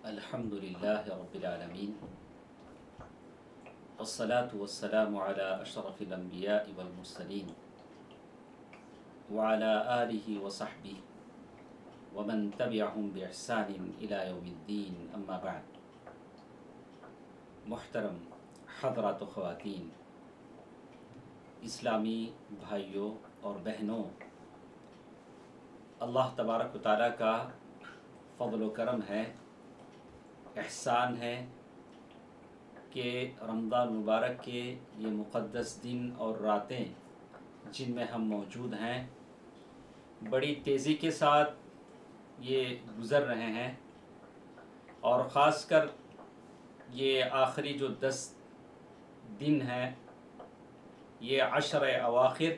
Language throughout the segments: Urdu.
الحمدللہ رب العالمین والصلاة والسلام علی اشرف الانبیاء والمرسلین وعلی آلہ وصحبہ ومن تبعہم بإحسان الی یوم الدین، اما بعد۔ محترم حضرات و خواتین، اسلامی بھائیوں اور بہنوں، اللہ تبارک و تعالیٰ کا فضل و کرم ہے، احسان ہے کہ رمضان مبارک کے یہ مقدس دن اور راتیں جن میں ہم موجود ہیں بڑی تیزی کے ساتھ یہ گزر رہے ہیں، اور خاص کر یہ آخری جو 10 دن ہیں، یہ 10 اواخر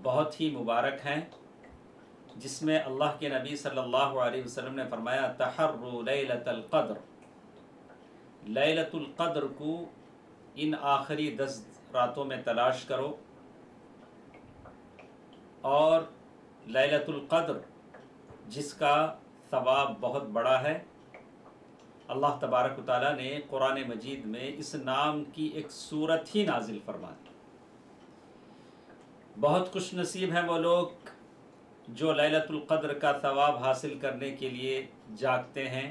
بہت ہی مبارک ہیں، جس میں اللہ کے نبی صلی اللہ علیہ وسلم نے فرمایا تحروا لیلۃ القدر، لیلۃ القدر کو ان آخری 10 راتوں میں تلاش کرو، اور لیلۃ القدر جس کا ثواب بہت بڑا ہے، اللہ تبارک و تعالیٰ نے قرآن مجید میں اس نام کی ایک سورت ہی نازل فرما دی۔ بہت خوش نصیب ہیں وہ لوگ جو لیلۃ القدر کا ثواب حاصل کرنے کے لیے جاگتے ہیں،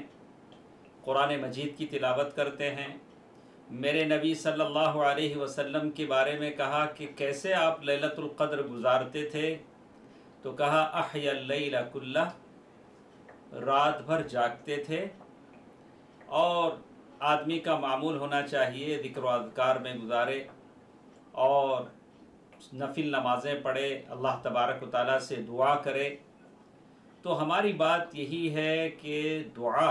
قرآن مجید کی تلاوت کرتے ہیں۔ میرے نبی صلی اللہ علیہ وسلم کے بارے میں کہا کہ کیسے آپ لیلۃ القدر گزارتے تھے، تو کہا احیا اللیل کلہ، رات بھر جاگتے تھے، اور آدمی کا معمول ہونا چاہیے ذکر و اذکار میں گزارے اور نفل نمازیں پڑھے، اللہ تبارک و تعالیٰ سے دعا کرے۔ تو ہماری بات یہی ہے کہ دعا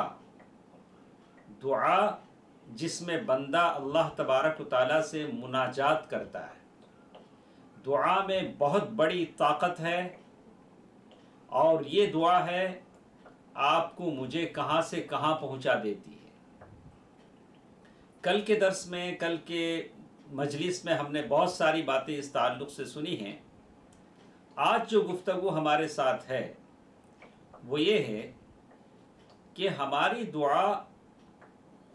جس میں بندہ اللہ تبارک و تعالیٰ سے مناجات کرتا ہے، دعا میں بہت بڑی طاقت ہے، اور یہ دعا ہے آپ کو مجھے کہاں سے کہاں پہنچا دیتی ہے۔ کل کے درس میں، کل کے مجلس میں ہم نے بہت ساری باتیں اس تعلق سے سنی ہیں۔ آج جو گفتگو ہمارے ساتھ ہے وہ یہ ہے کہ ہماری دعا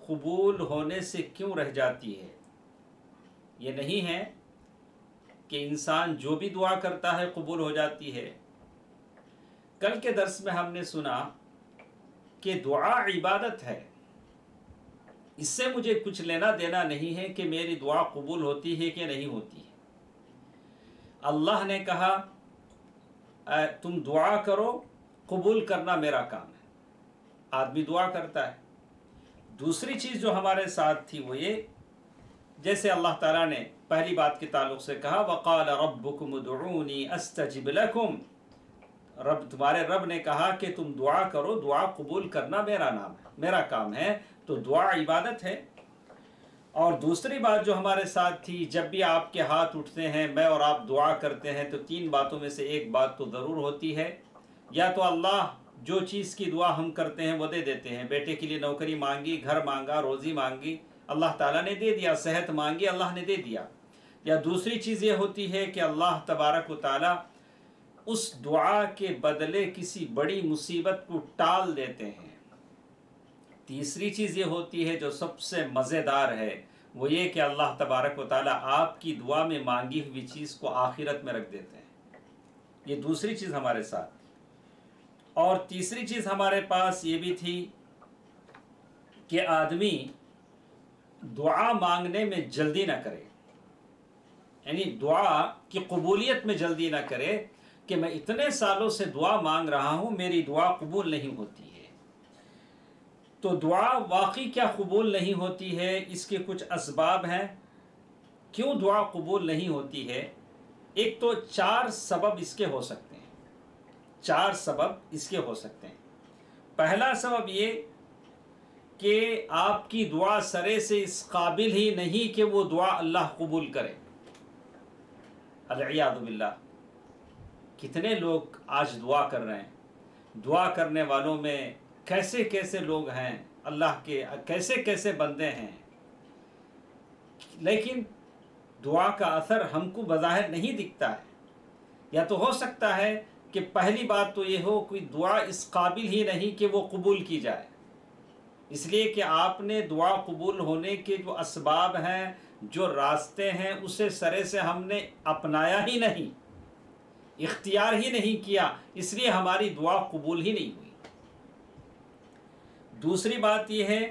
قبول ہونے سے کیوں رہ جاتی ہے۔ یہ نہیں ہے کہ انسان جو بھی دعا کرتا ہے قبول ہو جاتی ہے۔ کل کے درس میں ہم نے سنا کہ دعا عبادت ہے، اس سے مجھے کچھ لینا دینا نہیں ہے کہ میری دعا قبول ہوتی ہے کہ نہیں ہوتی ہے۔ اللہ نے کہا تم دعا کرو، قبول کرنا میرا کام ہے۔ آدمی دعا کرتا ہے۔ دوسری چیز جو ہمارے ساتھ تھی وہ یہ، جیسے اللہ تعالیٰ نے پہلی بات کے تعلق سے کہا وَقَالَ رَبُّكُمُ ادْعُونِي أَسْتَجِبْ لَكُمْ، تمہارے رب نے کہا کہ تم دعا کرو، دعا قبول کرنا میرا نام ہے، میرا کام ہے۔ تو دعا عبادت ہے۔ اور دوسری بات جو ہمارے ساتھ تھی، جب بھی آپ کے ہاتھ اٹھتے ہیں، میں اور آپ دعا کرتے ہیں، تو 3 باتوں میں سے ایک بات تو ضرور ہوتی ہے، یا تو اللہ جو چیز کی دعا ہم کرتے ہیں وہ دے دیتے ہیں۔ بیٹے کے لیے نوکری مانگی، گھر مانگا، روزی مانگی، اللہ تعالیٰ نے دے دیا۔ صحت مانگی، اللہ نے دے دیا۔ یا دوسری چیز یہ ہوتی ہے کہ اللہ تبارک و تعالیٰ اس دعا کے بدلے کسی بڑی مصیبت کو ٹال دیتے ہیں۔ تیسری چیز یہ ہوتی ہے جو سب سے مزیدار ہے، وہ یہ کہ اللہ تبارک و تعالیٰ آپ کی دعا میں مانگی ہوئی چیز کو آخرت میں رکھ دیتے ہیں۔ یہ دوسری چیز ہمارے ساتھ۔ اور تیسری چیز ہمارے پاس یہ بھی تھی کہ آدمی دعا مانگنے میں جلدی نہ کرے، یعنی دعا کی قبولیت میں جلدی نہ کرے کہ میں اتنے سالوں سے دعا مانگ رہا ہوں، میری دعا قبول نہیں ہوتی ہے۔ تو دعا واقعی کیا قبول نہیں ہوتی ہے، اس کے کچھ اسباب ہیں کیوں دعا قبول نہیں ہوتی ہے۔ ایک تو 4 سبب اس کے ہو سکتے ہیں، 4 سبب اس کے ہو سکتے ہیں۔ پہلا سبب یہ کہ آپ کی دعا سرے سے اس قابل ہی نہیں کہ وہ دعا اللہ قبول کرے، العیاذ باللہ۔ کتنے لوگ آج دعا کر رہے ہیں، دعا کرنے والوں میں کیسے کیسے لوگ ہیں، اللہ کے کیسے کیسے بندے ہیں، لیکن دعا کا اثر ہم کو بظاہر نہیں دکھتا ہے۔ یا تو ہو سکتا ہے کہ پہلی بات تو یہ ہو کوئی دعا اس قابل ہی نہیں کہ وہ قبول کی جائے، اس لیے کہ آپ نے دعا قبول ہونے کے جو اسباب ہیں، جو راستے ہیں، اسے سرے سے ہم نے اپنایا ہی نہیں، اختیار ہی نہیں کیا، اس لیے ہماری دعا قبول ہی نہیں ہوئی۔ دوسری بات یہ ہے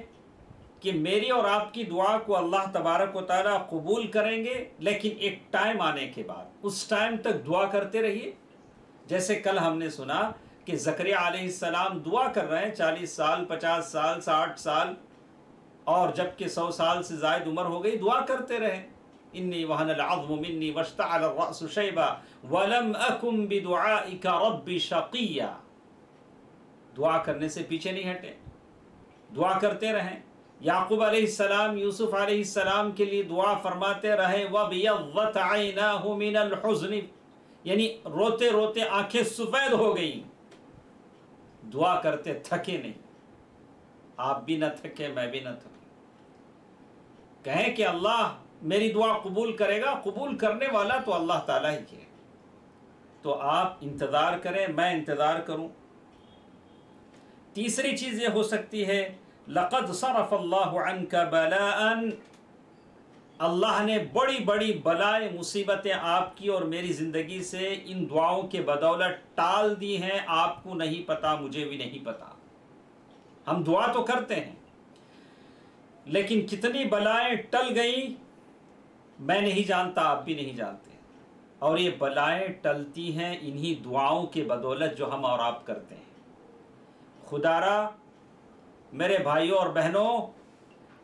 کہ میری اور آپ کی دعا کو اللہ تبارک و تعالیٰ قبول کریں گے، لیکن ایک ٹائم آنے کے بعد، اس ٹائم تک دعا کرتے رہیے۔ جیسے کل ہم نے سنا کہ زکریا علیہ السلام دعا کر رہے ہیں 40 سال، 50 سال، 60 سال، اور جب کہ 100 سال سے زائد عمر ہو گئی، دعا کرتے رہے، انی وہن العظم منی واشتعل الرأس شیبا ولم اکن بدعائک رب شقیا۔ دعا کرنے سے پیچھے نہیں ہٹے، دعا کرتے رہیں۔ یعقوب علیہ السلام یوسف علیہ السلام کے لیے دعا فرماتے رہے، وَبِيَضَّتْ عَيْنَاهُ مِنَ الْحُزْنِ، یعنی روتے روتے آنکھیں سفید ہو گئیں، دعا کرتے تھکے نہیں۔ آپ بھی نہ تھکے، میں بھی نہ تھکے۔ کہیں کہ اللہ میری دعا قبول کرے گا، قبول کرنے والا تو اللہ تعالیٰ ہی ہے۔ تو آپ انتظار کریں، میں انتظار کروں۔ تیسری چیز یہ ہو سکتی ہے، لَقَدْ صَرَفَ اللَّهُ عَنْكَ بَلَاءً، اللہ نے بڑی بڑی بلائیں، مصیبتیں آپ کی اور میری زندگی سے ان دعاؤں کے بدولت ٹال دی ہیں، آپ کو نہیں پتا، مجھے بھی نہیں پتا۔ ہم دعا تو کرتے ہیں، لیکن کتنی بلائیں ٹل گئیں میں نہیں جانتا، آپ بھی نہیں جانتے۔ اور یہ بلائیں ٹلتی ہیں انہی دعاؤں کے بدولت جو ہم اور آپ کرتے ہیں۔ خدا را میرے بھائیوں اور بہنوں،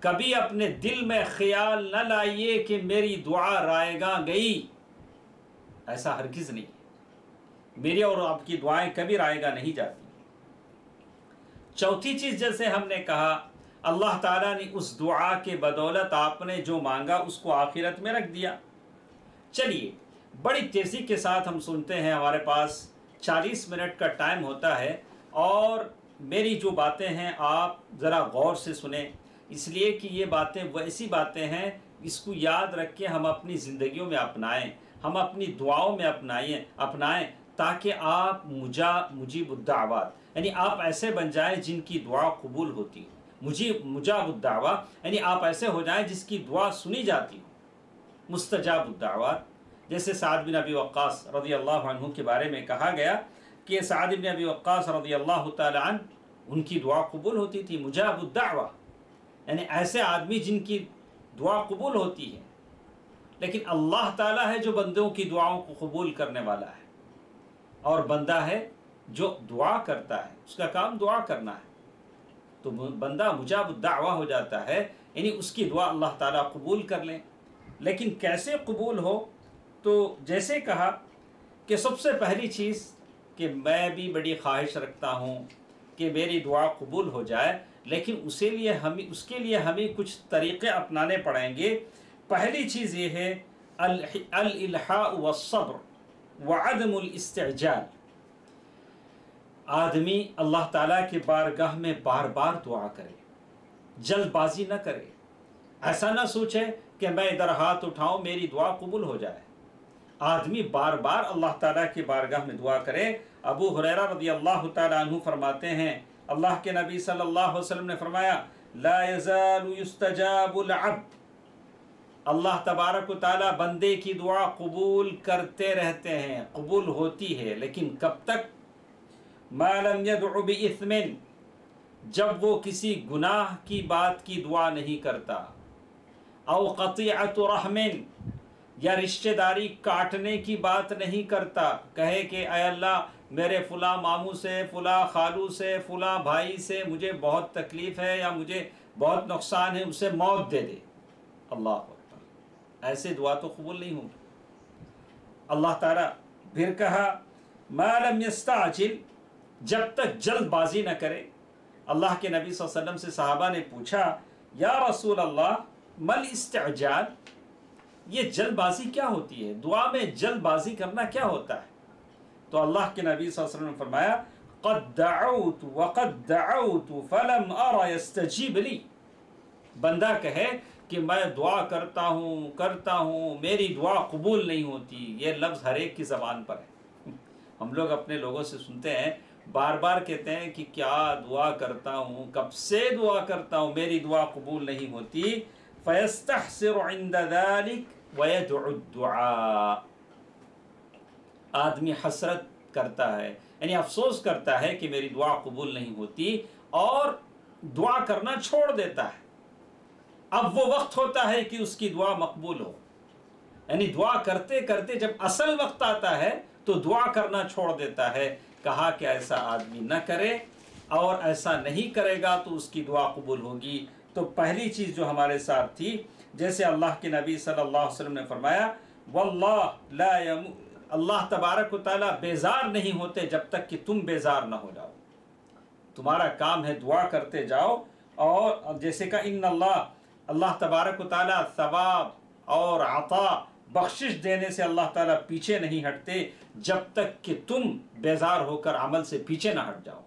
کبھی اپنے دل میں خیال نہ لائیے کہ میری دعا رائے گاں گئی، ایسا ہرگز نہیں ہے۔ میری اور آپ کی دعائیں کبھی رائے گاں نہیں جاتی۔ چوتھی چیز، جیسے ہم نے کہا، اللہ تعالیٰ نے اس دعا کے بدولت آپ نے جو مانگا اس کو آخرت میں رکھ دیا۔ چلیے بڑی تیزی کے ساتھ ہم سنتے ہیں، ہمارے پاس 40 منٹ کا ٹائم ہوتا ہے، اور میری جو باتیں ہیں آپ ذرا غور سے سنیں، اس لیے کہ یہ باتیں ویسی باتیں ہیں، اس کو یاد رکھ کے ہم اپنی زندگیوں میں اپنائیں، ہم اپنی دعاؤں میں اپنائیں، تاکہ آپ مجیب الدعوات، یعنی آپ ایسے بن جائیں جن کی دعا قبول ہوتی ہو، مجاب الدعوہ، یعنی آپ ایسے ہو جائیں جس کی دعا سنی جاتی ہو، مستجاب الدعوات۔ جیسے سعد بن ابی وقاص رضی اللہ عنہ کے بارے میں کہا گیا کہ سعد بن ابی وقاص رضی اللہ تعالی عنہ، ان کی دعا قبول ہوتی تھی، مجاب الدعوہ، یعنی ایسے آدمی جن کی دعا قبول ہوتی ہے۔ لیکن اللہ تعالیٰ ہے جو بندوں کی دعاؤں کو قبول کرنے والا ہے، اور بندہ ہے جو دعا کرتا ہے، اس کا کام دعا کرنا ہے، تو بندہ مجاب الدعوہ ہو جاتا ہے، یعنی اس کی دعا اللہ تعالیٰ قبول کر لیں۔ لیکن کیسے قبول ہو؟ تو جیسے کہا کہ سب سے پہلی چیز کہ میں بھی بڑی خواہش رکھتا ہوں کہ میری دعا قبول ہو جائے، لیکن اس کے لیے ہمیں کچھ طریقے اپنانے پڑیں گے۔ پہلی چیز یہ ہے الالحاء والصبر وعدم الاستعجال۔ آدمی اللہ تعالیٰ کے بارگاہ میں بار بار دعا کرے، جلد بازی نہ کرے، ایسا نہ سوچے کہ میں ادھر ہاتھ اٹھاؤں میری دعا قبول ہو جائے۔ آدمی بار بار اللہ تعالیٰ کی بارگاہ میں دعا کرے۔ ابو ہریرہ رضی اللہ تعالیٰ عنہ فرماتے ہیں، اللہ کے نبی صلی اللہ علیہ وسلم نے فرمایا، لا یزال یستجاب العبد، اللہ تبارک و تعالیٰ بندے کی دعا قبول کرتے رہتے ہیں، قبول ہوتی ہے، لیکن کب تک؟ ما لم يدع بإثم، جب وہ کسی گناہ کی بات کی دعا نہیں کرتا، او قطیعۃ رحم، یا رشتہ داری کاٹنے کی بات نہیں کرتا، کہے کہ اے اللہ میرے فلاں ماموں سے، فلاں خالو سے، فلاں بھائی سے مجھے بہت تکلیف ہے یا مجھے بہت نقصان ہے، اسے موت دے دے۔ اللہ اکبر، ایسے دعا تو قبول نہیں ہوگی۔ اللہ تعالیٰ پھر کہا ما لم یستعجل، جب تک جلد بازی نہ کرے۔ اللہ کے نبی صلی اللہ علیہ وسلم سے صحابہ نے پوچھا، یا رسول اللہ مل استعجال، یہ جلد بازی کیا ہوتی ہے؟ دعا میں جلد بازی کرنا کیا ہوتا ہے؟ تو اللہ کے نبی صلی اللہ علیہ وسلم نے فرمایا، قد دعوت وقد دعوت فلم ار یستجیب لی، بندہ کہے کہ میں دعا کرتا ہوں میری دعا قبول نہیں ہوتی، یہ لفظ ہر ایک کی زبان پر ہے۔ ہم لوگ اپنے لوگوں سے سنتے ہیں، بار بار کہتے ہیں کہ کیا دعا کرتا ہوں، کب سے دعا کرتا ہوں، میری دعا قبول نہیں ہوتی. فَيَسْتَحْسِرُ عِنْدَ ذَلِكَ وَيَدْعُ الدُّعَاء. آدمی حسرت کرتا ہے، یعنی افسوس کرتا ہے کہ میری دعا قبول نہیں ہوتی، اور دعا کرنا چھوڑ دیتا ہے. اب وہ وقت ہوتا ہے کہ اس کی دعا مقبول ہو، یعنی دعا کرتے کرتے جب اصل وقت آتا ہے تو دعا کرنا چھوڑ دیتا ہے. کہا کہ ایسا آدمی نہ کرے، اور ایسا نہیں کرے گا تو اس کی دعا قبول ہوگی. تو پہلی چیز جو ہمارے ساتھ تھی، جیسے اللہ کے نبی صلی اللہ علیہ وسلم نے فرمایا واللہ لا اللہ تبارک و تعالیٰ بیزار نہیں ہوتے جب تک کہ تم بیزار نہ ہو جاؤ. تمہارا کام ہے دعا کرتے جاؤ، اور جیسے کہ ان اللہ تبارک و تعالیٰ ثواب اور عطا بخشش دینے سے اللہ تعالیٰ پیچھے نہیں ہٹتے جب تک کہ تم بیزار ہو کر عمل سے پیچھے نہ ہٹ جاؤ.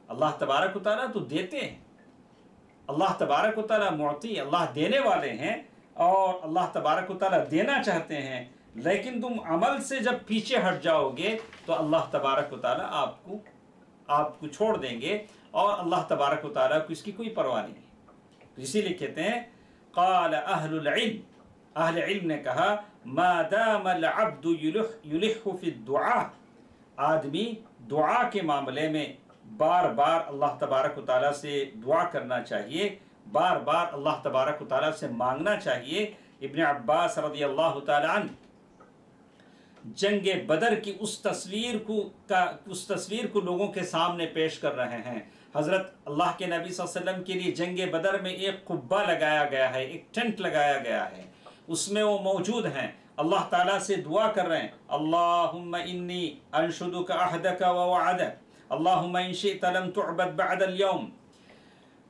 اللہ تبارک و تعالیٰ تو دیتے ہیں، اللہ تبارک و تعالیٰ معطی، اللہ دینے والے ہیں، اور اللہ تبارک و تعالیٰ دینا چاہتے ہیں. لیکن تم عمل سے جب پیچھے ہٹ جاؤ گے تو اللہ تبارک و تعالیٰ آپ کو چھوڑ دیں گے، اور اللہ تبارک و تعالیٰ کو اس کی کوئی پرواہ نہیں. تو اسی لیے کہتے ہیں قال اہل العلم، اہل علم نے کہا ما دام العبد یلح فی الدعاء، آدمی دعا کے معاملے میں بار بار اللہ تبارک و تعالیٰ سے دعا کرنا چاہیے، بار بار اللہ تبارک و تعالیٰ سے مانگنا چاہیے. ابن عباس رضی اللہ تعالیٰ عنہ جنگ بدر کی اس تصویر کو لوگوں کے سامنے پیش کر رہے ہیں. حضرت اللہ کے نبی صلی اللہ علیہ وسلم کے لیے جنگ بدر میں ایک قبہ لگایا گیا ہے، ایک ٹینٹ لگایا گیا ہے، اس میں وہ موجود ہیں، اللہ تعالیٰ سے دعا کر رہے ہیں اللہم انی انشدک عہدک ووعدک اللہم ان شئت لم تعبد بعد اليوم.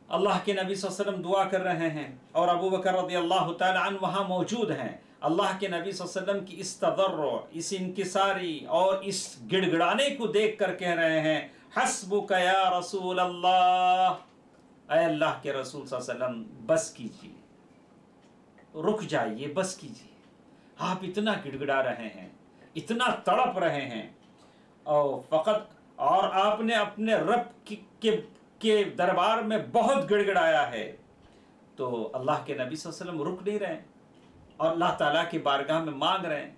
اللہ کے نبی صلی اللہ علیہ وسلم دعا کر رہے ہیں، اور ابو بکر رضی اللہ تعالیٰ عنہ وہاں موجود ہیں. اللہ کے نبی صلی اللہ علیہ وسلم کی اس تضرع، اس انکساری اور اس گڑ گڑانے کو دیکھ کر کہہ رہے ہیں حسبک یا رسول اللہ، اے اللہ کے رسول صلی اللہ علیہ وسلم بس کیجیے، رک جائیے، بس کیجیے. آپ اتنا گڑ گڑا رہے ہیں، اتنا تڑپ رہے ہیں، اور آپ نے اپنے رب کے دربار میں بہت گڑ گڑایا ہے. تو اللہ کے نبی صلی اللہ علیہ وسلم رک نہیں رہے اور اللہ تعالیٰ کی بارگاہ میں مانگ رہے ہیں.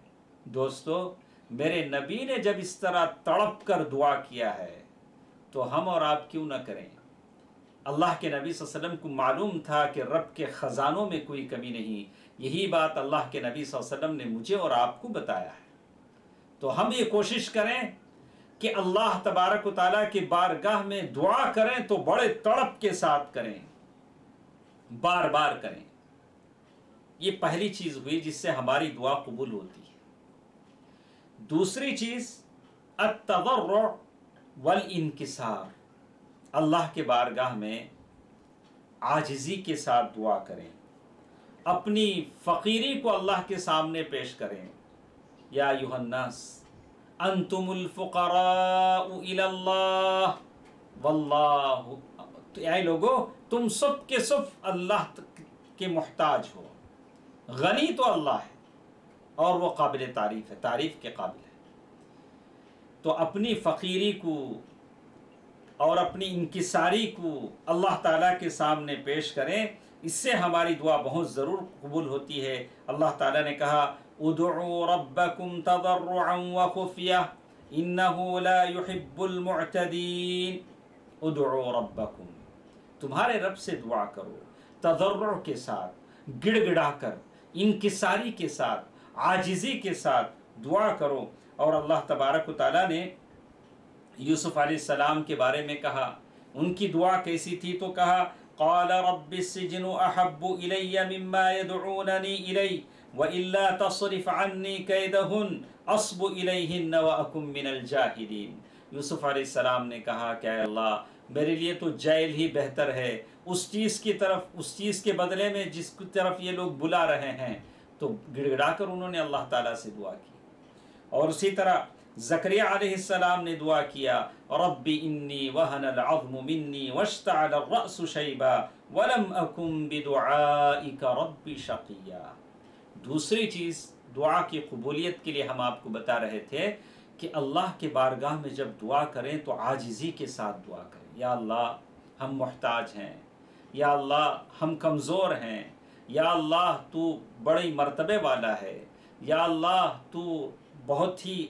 دوستو، میرے نبی نے جب اس طرح تڑپ کر دعا کیا ہے تو ہم اور آپ کیوں نہ کریں؟ اللہ کے نبی صلی اللہ علیہ وسلم کو معلوم تھا کہ رب کے خزانوں میں کوئی کمی نہیں. یہی بات اللہ کے نبی صلی اللہ علیہ وسلم نے مجھے اور آپ کو بتایا ہے. تو ہم یہ کوشش کریں کہ اللہ تبارک و تعالیٰ کی بارگاہ میں دعا کریں تو بڑے تڑپ کے ساتھ کریں، بار بار کریں. یہ پہلی چیز ہوئی جس سے ہماری دعا قبول ہوتی ہے. دوسری چیز التضرع والانکسار، اللہ کے بارگاہ میں عاجزی کے ساتھ دعا کریں، اپنی فقیری کو اللہ کے سامنے پیش کریں. یا ایھا الناس انتم الفقراء الی اللہ واللہ، اے لوگو تم سب کے سب اللہ کے محتاج ہو. غنی تو اللہ ہے اور وہ قابل تعریف ہے، تعریف کے قابل ہے. تو اپنی فقیری کو اور اپنی انکساری کو اللہ تعالیٰ کے سامنے پیش کریں، اس سے ہماری دعا بہت ضرور قبول ہوتی ہے. اللہ تعالیٰ نے کہا ادعوا ربکم تضرعا وخفیہ انہ لا يحب المعتدین. ادعوا ربکم، تمہارے رب سے دعا کرو، تضرع کے ساتھ، گڑ گڑا کر، انکساری کے ساتھ، عاجزی کے ساتھ دعا کرو. اور اللہ تبارک و تعالیٰ نے یوسف علیہ السلام کے بارے میں کہا، ان کی دعا کیسی تھی؟ تو کہا قال رب السجن احب الی مما يدعوننی الی والا تصرف عنی کیدہن اصب الیہن واکن من الجاہلین. یوسف علیہ السلام نے کہا کہ اے اللہ، میرے لیے تو جیل ہی بہتر ہے اس چیز کے بدلے میں جس کی طرف یہ لوگ بلا رہے ہیں. تو گڑ گڑا کر انہوں نے اللہ تعالیٰ سے دعا کی. اور اسی طرح زکریا علیہ السلام نے دعا کیا رب انی وہن العظم منی واشتعل الرأس شیبا ولم اکن بدعائک رب شقیا. دوسری چیز دعا کی قبولیت کے لیے ہم آپ کو بتا رہے تھے کہ اللہ کے بارگاہ میں جب دعا کریں تو عاجزی کے ساتھ دعا کریں. یا اللہ ہم محتاج ہیں، یا اللہ ہم کمزور ہیں، یا اللہ تو بڑی مرتبے والا ہے، یا اللہ تو بہت ہی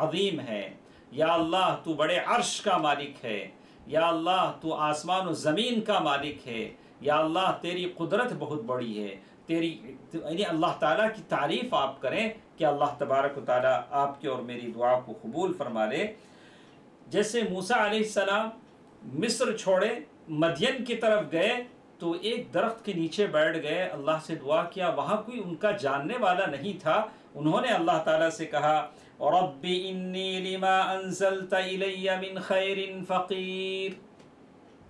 عظیم ہے، یا اللہ تو بڑے عرش کا مالک ہے، یا اللہ تو آسمان و زمین کا مالک ہے، یا اللہ تیری قدرت بہت بڑی ہے. یعنی اللہ تعالیٰ کی تعریف آپ کریں کہ اللہ تبارک و تعالیٰ آپ کی اور میری دعا کو قبول فرما لے. جیسے موسیٰ علیہ السلام مصر چھوڑے مدین کی طرف گئے تو ایک درخت کے نیچے بیٹھ گئے، اللہ سے دعا کیا. وہاں کوئی ان کا جاننے والا نہیں تھا. انہوں نے اللہ تعالیٰ سے کہا رب انی لما انزلت الی من خیر فقیر،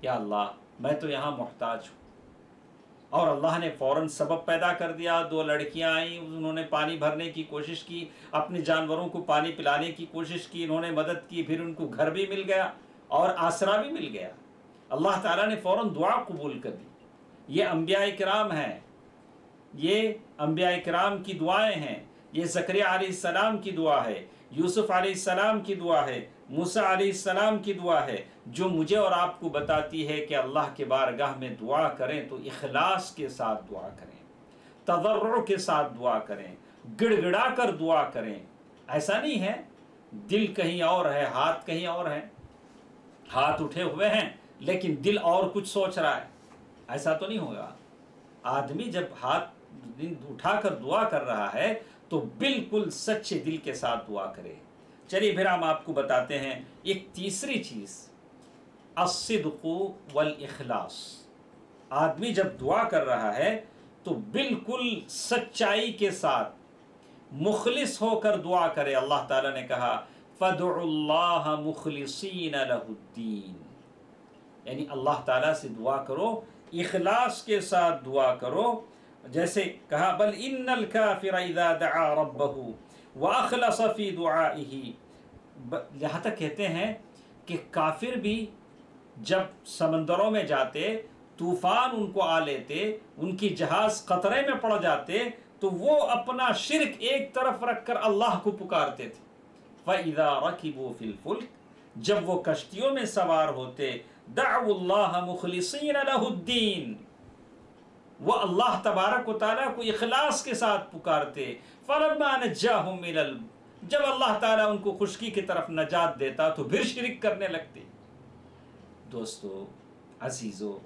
یا اللہ میں تو یہاں محتاج ہوں. اور اللہ نے فوراً سبب پیدا کر دیا. 2 لڑکیاں آئیں، انہوں نے پانی بھرنے کی کوشش کی، اپنے جانوروں کو پانی پلانے کی کوشش کی، انہوں نے مدد کی، پھر ان کو گھر بھی مل گیا اور آسرا بھی مل گیا. اللہ تعالیٰ نے فوراً دعا قبول کر دی. یہ انبیاء کرام ہیں، یہ انبیاء کرام کی دعائیں ہیں. یہ زکریا علیہ السلام کی دعا ہے، یوسف علیہ السلام کی دعا ہے، موسیٰ علیہ السلام کی دعا ہے، جو مجھے اور آپ کو بتاتی ہے کہ اللہ کے بارگاہ میں دعا کریں تو اخلاص کے ساتھ دعا کریں، تضرع کے ساتھ دعا کریں، گڑ گڑا کر دعا کریں. ایسا نہیں ہے دل کہیں اور ہے، ہاتھ کہیں اور ہے، ہاتھ اٹھے ہوئے ہیں لیکن دل اور کچھ سوچ رہا ہے. ایسا تو نہیں ہوگا. آدمی جب ہاتھ اٹھا کر دعا کر رہا ہے تو بالکل سچے دل کے ساتھ دعا کرے. چلیے پھر ہم آپ کو بتاتے ہیں ایک تیسری چیز، الصدق والاخلاص. آدمی جب دعا کر رہا ہے تو بالکل سچائی کے ساتھ مخلص ہو کر دعا کرے. اللہ تعالیٰ نے کہا فَادْعُوا اللَّهَ مُخْلِصِينَ لَهُ الدِّينَ، یعنی اللہ تعالیٰ سے دعا کرو، اخلاص کے ساتھ دعا کرو. جیسے کہا بل ان الکافر اذا دعا ربہ واخلص فی دعائہ، یہاں تک کہتے ہیں کہ کافر بھی جب سمندروں میں جاتے، طوفان ان کو آ لیتے، ان کی جہاز خطرے میں پڑ جاتے تو وہ اپنا شرک ایک طرف رکھ کر اللہ کو پکارتے تھے. فَإِذَا رَكِبُوا فِي الْفُلْكِ، جب وہ کشتیوں میں سوار ہوتے، دعوا اللہ مخلصین لہ الدین، وہ اللہ تبارک و تعالیٰ کو اخلاص کے ساتھ پکارتے. فَلَمَّا نَجَّاهُمْ إِلَى الْبَرِّ، جب اللہ تعالیٰ ان کو خشکی کی طرف نجات دیتا تو پھر شرک کرنے لگتے. دوستو عزیزو،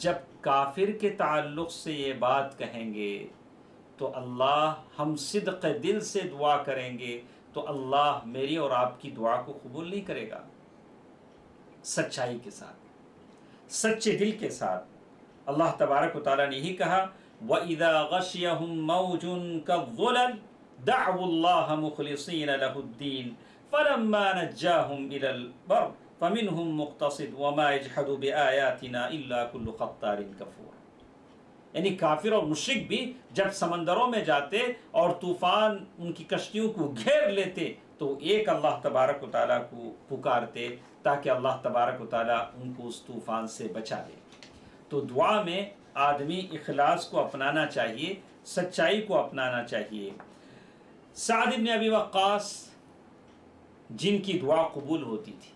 جب کافر کے تعلق سے یہ بات کہیں گے تو اللہ، ہم صدق دل سے دعا کریں گے تو اللہ میری اور آپ کی دعا کو قبول نہیں کرے گا. سچائی کے ساتھ، سچے دل کے ساتھ. اللہ تبارک و تعالیٰ نے ہی کہا وَإِذَا غَشِيَهُمْ مَوْجٌ كَالظُّلَلِ دَعْوُوا اللَّهَ مُخْلِصِينَ لَهُ الدِّينَ فَلَمَّا نَجَّاهُمْ إِلَى الْبَرِّ فَمِنْهُمْ مُقْتَصِدٌ وَمَا يَجْحَدُ بِآيَاتِنَا إِلَّا كُلُّ خَطَّارٍ كَفُورٍ. یعنی کافر اور مشرک بھی جب سمندروں میں جاتے اور طوفان ان کی کشتیوں کو گھیر لیتے تو ایک اللہ تبارک و تعالیٰ کو پکارتے تاکہ اللہ تبارک و تعالیٰ ان کو اس طوفان سے بچا لے. تو دعا میں آدمی اخلاص کو اپنانا چاہیے، سچائی کو اپنانا چاہیے. سعد بن ابی وقاص جن کی دعا قبول ہوتی تھی،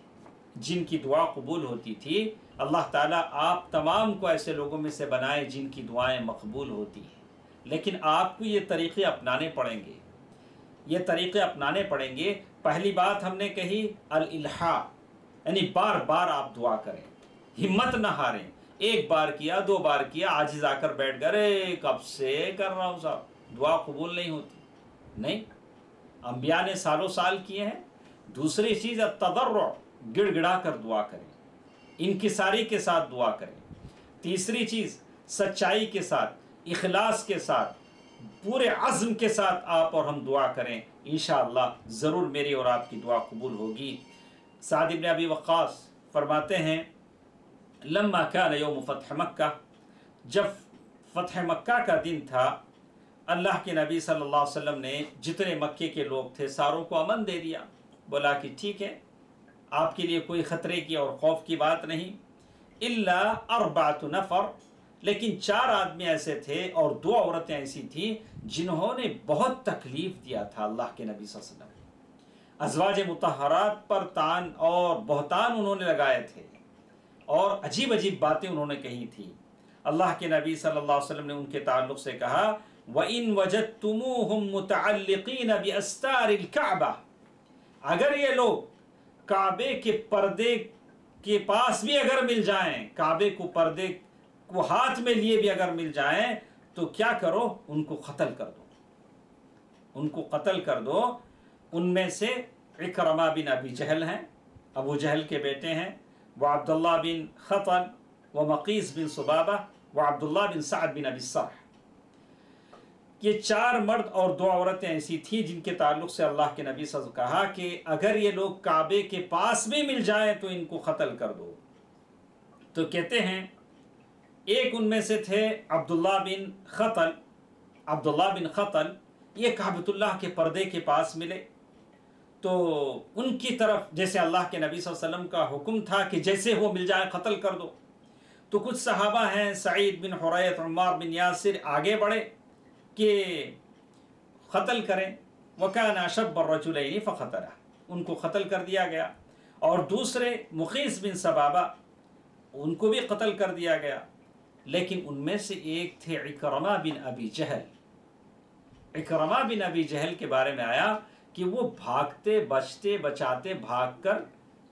جن کی دعا قبول ہوتی تھی، اللہ تعالیٰ آپ تمام کو ایسے لوگوں میں سے بنائے جن کی دعائیں مقبول ہوتی ہیں. لیکن آپ کو یہ طریقے اپنانے پڑیں گے، یہ طریقے اپنانے پڑیں گے. پہلی بات ہم نے کہی الالحاح، یعنی بار بار آپ دعا کریں، ہمت نہ ہاریں. ایک بار کیا، 2 بار کیا، عاجز آ کر بیٹھ گئے، ارے کب سے کر رہا ہوں صاحب، دعا قبول نہیں ہوتی. نہیں، انبیاء نے سالوں سال کیے ہیں. دوسری چیز التضرع، گڑ گڑا کر دعا کریں، انکساری کے ساتھ دعا کریں. تیسری چیز سچائی کے ساتھ، اخلاص کے ساتھ، پورے عزم کے ساتھ آپ اور ہم دعا کریں. انشاءاللہ ضرور میری اور آپ کی دعا قبول ہوگی. سعد بن ابی وقاص فرماتے ہیں لما كان یوم فتح مکہ، جب فتح مکہ کا دن تھا، اللہ کے نبی صلی اللہ علیہ وسلم نے جتنے مکے کے لوگ تھے ساروں کو امن دے دیا. بولا کہ ٹھیک ہے، آپ کے لیے کوئی خطرے کی اور خوف کی بات نہیں. الا 4 نفر، لیکن 4 آدمی ایسے تھے اور 2 عورتیں ایسی تھیں جنہوں نے بہت تکلیف دیا تھا اللہ کے نبی صلی اللہ علیہ وسلم. ازواج مطہرات پر تان اور بہتان انہوں نے لگائے تھے اور عجیب عجیب باتیں انہوں نے کہی تھی. اللہ کے نبی صلی اللہ علیہ وسلم نے ان کے تعلق سے کہا وَإِن وَجَدْتُمُوهُمْ مُتَعَلِّقِينَ بِأَسْتَارِ الْكَعْبَةِ اگر یہ لوگ کعبے کے پردے کے پاس بھی اگر مل جائیں، کعبے کو پردے کو ہاتھ میں لیے بھی اگر مل جائیں تو کیا کرو؟ ان کو قتل کر دو. ان کو قتل کر دو. ان میں سے عکرمہ بن ابی جہل ہیں، ابو جہل کے بیٹے ہیں، وہ عبداللہ بن خطل، وہ مقیس بن صبابہ، وہ عبداللہ بن سعد بن ابی السرح. یہ 4 مرد اور 2 عورتیں ایسی تھیں جن کے تعلق سے اللہ کے نبی صلی اللہ علیہ وسلم کہا کہ اگر یہ لوگ کعبے کے پاس بھی مل جائیں تو ان کو قتل کر دو. تو کہتے ہیں ایک ان میں سے تھے عبداللہ بن خطل. عبداللہ بن خطل یہ کعبۃ اللہ کے پردے کے پاس ملے تو ان کی طرف جیسے اللہ کے نبی صلی اللہ علیہ وسلم کا حکم تھا کہ جیسے وہ مل جائے قتل کر دو. تو کچھ صحابہ ہیں سعید بن حریث، عمار بن یاسر آگے بڑھے کہ قتل کریں. وَكَانَ أَشَبَّ الرَّجُلَيْنِ فَقَتَلَهُ ان کو قتل کر دیا گیا. اور دوسرے مقیس بن صبابہ ان کو بھی قتل کر دیا گیا. لیکن ان میں سے ایک تھے عکرمہ بن ابی جہل. عکرمہ بن ابی جہل کے بارے میں آیا کہ وہ بھاگتے بچتے بچاتے بھاگ کر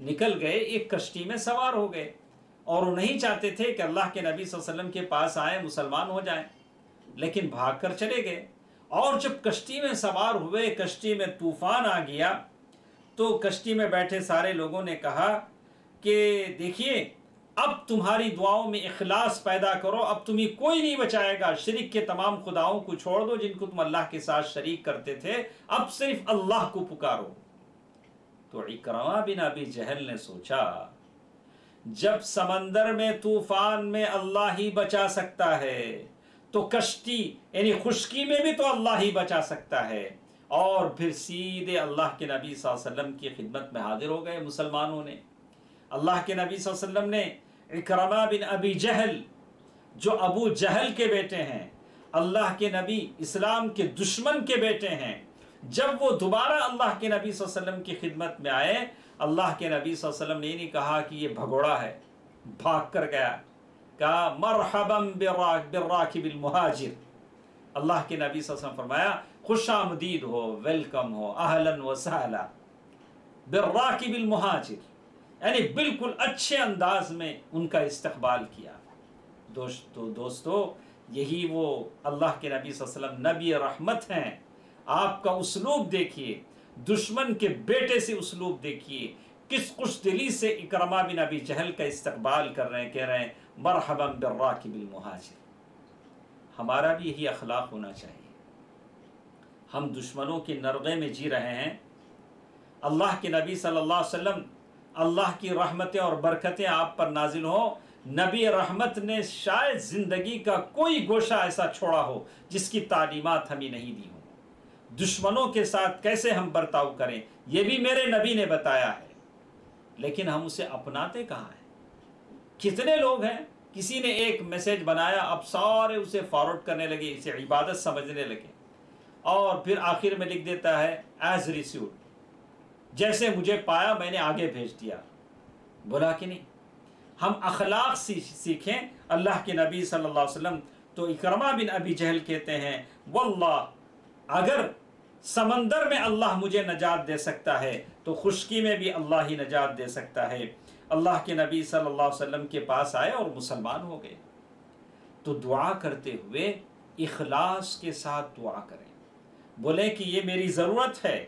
نکل گئے، ایک کشتی میں سوار ہو گئے اور وہ نہیں چاہتے تھے کہ اللہ کے نبی صلی اللہ علیہ وسلم کے پاس آئیں، مسلمان ہو جائیں، لیکن بھاگ کر چلے گئے. اور جب کشتی میں سوار ہوئے، کشتی میں طوفان آ گیا تو کشتی میں بیٹھے سارے لوگوں نے کہا کہ دیکھیے اب تمہاری دعاؤں میں اخلاص پیدا کرو، اب تمہیں کوئی نہیں بچائے گا، شرک کے تمام خداؤں کو چھوڑ دو جن کو تم اللہ کے ساتھ شریک کرتے تھے، اب صرف اللہ کو پکارو. تو عکرمہ بن ابی جہل نے سوچا جب سمندر میں طوفان میں اللہ ہی بچا سکتا ہے تو کشتی یعنی خشکی میں بھی تو اللہ ہی بچا سکتا ہے. اور پھر سیدھے اللہ کے نبی صلی اللہ علیہ وسلم کی خدمت میں حاضر ہو گئے مسلمانوں نے. اللہ کے نبی صلی اللہ علیہ وسلم نے عکرمہ بن ابی جہل جو ابو جہل کے بیٹے ہیں، اللہ کے نبی اسلام کے دشمن کے بیٹے ہیں، جب وہ دوبارہ اللہ کے نبی صلی اللہ علیہ وسلم کی خدمت میں آئے، اللہ کے نبی صلی اللہ علیہ وسلم نے یہ نہیں کہا کہ یہ بھگوڑا ہے بھاگ کر گیا، کہا مرحبا بالراکب المہاجر. اللہ کے نبی صلی اللہ علیہ وسلم فرمایا خوش آمدید ہو، ویلکم ہو، اہلا و سہلا بالراکب المہاجر، یعنی بالکل اچھے انداز میں ان کا استقبال کیا. دوستو یہی وہ اللہ کے نبی صلی اللہ علیہ وسلم نبی رحمت ہیں. آپ کا اسلوب دیکھیے، دشمن کے بیٹے سے اسلوب دیکھیے، کس خوش دلی سے عکرمہ بن ابی جہل کا استقبال کر رہے ہیں، کہہ رہے ہیں مرحبا بالراکب المہاجر. ہمارا بھی یہی اخلاق ہونا چاہیے. ہم دشمنوں کے نرغے میں جی رہے ہیں، اللہ کے نبی صلی اللہ علیہ وسلم اللہ کی رحمتیں اور برکتیں آپ پر نازل ہوں. نبی رحمت نے شاید زندگی کا کوئی گوشہ ایسا چھوڑا ہو جس کی تعلیمات ہمیں نہیں دی ہوں. دشمنوں کے ساتھ کیسے ہم برتاؤ کریں یہ بھی میرے نبی نے بتایا ہے، لیکن ہم اسے اپناتے کہاں ہیں؟ کتنے لوگ ہیں، کسی نے ایک میسیج بنایا، اب سارے اسے فارورڈ کرنے لگے، اسے عبادت سمجھنے لگے، اور پھر آخر میں لکھ دیتا ہے ایز ریسیوڈ، جیسے مجھے پایا میں نے آگے بھیج دیا. بولا کہ نہیں، ہم اخلاق سیکھیں اللہ کے نبی صلی اللہ علیہ وسلم. تو عکرمہ بن ابی جہل کہتے ہیں واللہ اگر سمندر میں اللہ مجھے نجات دے سکتا ہے تو خشکی میں بھی اللہ ہی نجات دے سکتا ہے. اللہ کے نبی صلی اللہ علیہ وسلم کے پاس آئے اور مسلمان ہو گئے. تو دعا کرتے ہوئے اخلاص کے ساتھ دعا کریں، بولیں کہ یہ میری ضرورت ہے،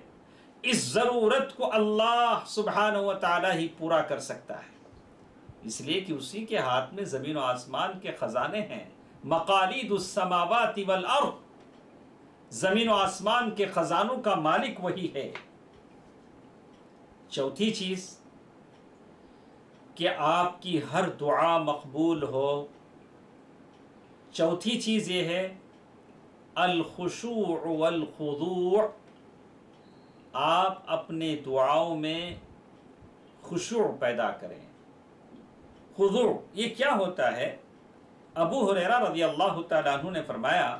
اس ضرورت کو اللہ سبحانہ و تعالی ہی پورا کر سکتا ہے، اس لیے کہ اسی کے ہاتھ میں زمین و آسمان کے خزانے ہیں. مقالید السماوات والارض، زمین و آسمان کے خزانوں کا مالک وہی ہے. چوتھی چیز کہ آپ کی ہر دعا مقبول ہو. چوتھی چیز یہ ہے الخشوع والخضوع. آپ اپنے دعاؤں میں خشوع پیدا کریں. خضوع یہ کیا ہوتا ہے؟ ابو ہریرہ رضی اللہ تعالیٰ عنہ نے فرمایا،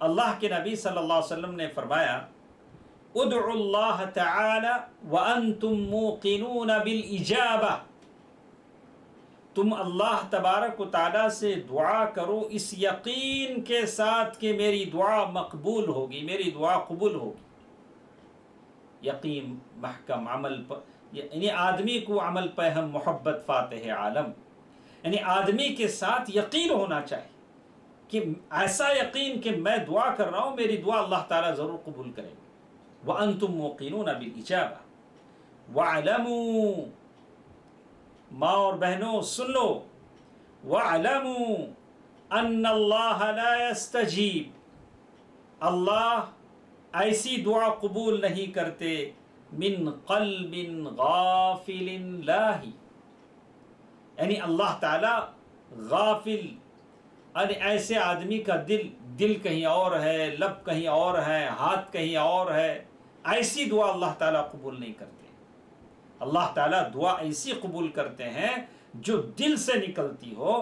اللہ کے نبی صلی اللہ علیہ وسلم نے فرمایا ادعوا اللہ تعالی وانتم موقنون بالاجابہ، تم اللہ تبارک و تعالیٰ سے دعا کرو اس یقین کے ساتھ کہ میری دعا مقبول ہوگی، میری دعا قبول ہوگی۔ یقین محکم عمل پر، یعنی آدمی کو عمل پہ ہم محبت فاتح عالم، یعنی آدمی کے ساتھ یقین ہونا چاہیے کہ ایسا یقین کہ میں دعا کر رہا ہوں، میری دعا اللہ تعالیٰ ضرور قبول کریں گے۔ وَأَنْتُمْ مُوقِنُونَ بِالْإِجَابَةِ وَاعْلَمُوا، ماں اور بہنوں سن لو، وَاعْلَمُوا أَنَّ اللَّهَ لَا يَسْتَجِيبُ، اللہ ایسی دعا قبول نہیں کرتے من قلب غافل لاہی، یعنی اللہ تعالی غافل، یعنی ایسے آدمی کا دل کہیں اور ہے، لب کہیں اور ہے، ہاتھ کہیں اور ہے، ایسی دعا اللہ تعالیٰ قبول نہیں کرتے۔ اللہ تعالیٰ دعا ایسی قبول کرتے ہیں جو دل سے نکلتی ہو